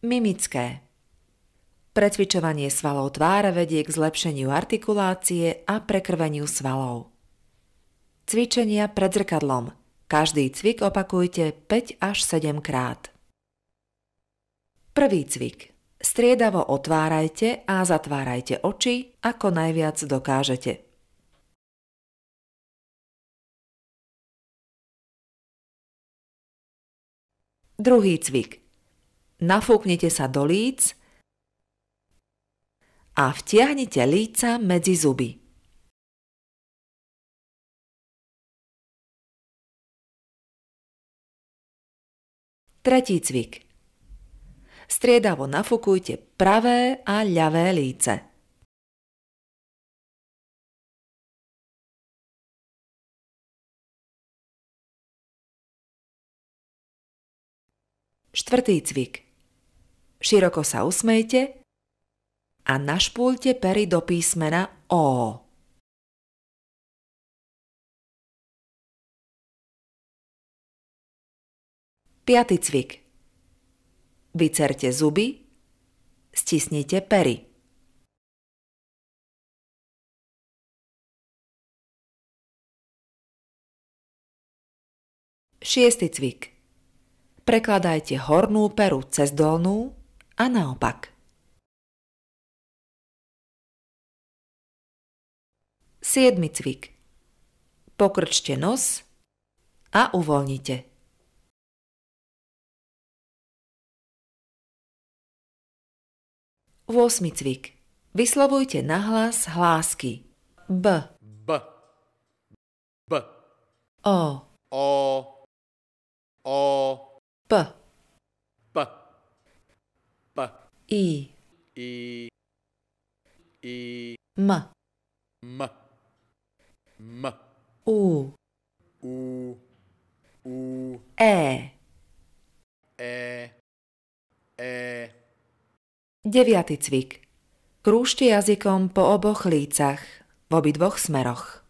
Mimické. Precvičovanie svalov tváre vedie k zlepšeniu artikulácie a prekrveniu svalov. Cvičenia pred zrkadlom. Každý cvik opakujte 5 až 7 krát. Prvý cvik. Striedavo otvárajte a zatvárajte oči, ako najviac dokážete. Druhý cvik. Nafúknite sa do líc a vtiahnite líca medzi zuby. Tretí cvik. Striedavo nafúkujte pravé a ľavé líce. Štvrtý cvik. Široko sa usmejte a našpúľte pery do písmena O. Piaty cvik. Vycerte zuby, stisnite pery. Šiesty cvik. Prekladajte hornú peru cez dolnú a naopak. Siedmy cvik. Pokrčte nos a uvoľnite. Ôsmy cvik. Vyslovujte nahlas hlásky B, B, B, O, O, O, P, P, P, I, I, I, M, M, M, U, U, U, E. E, E. Deviaty cvik. Krúžte jazykom po oboch lícach, v obidvoch smeroch.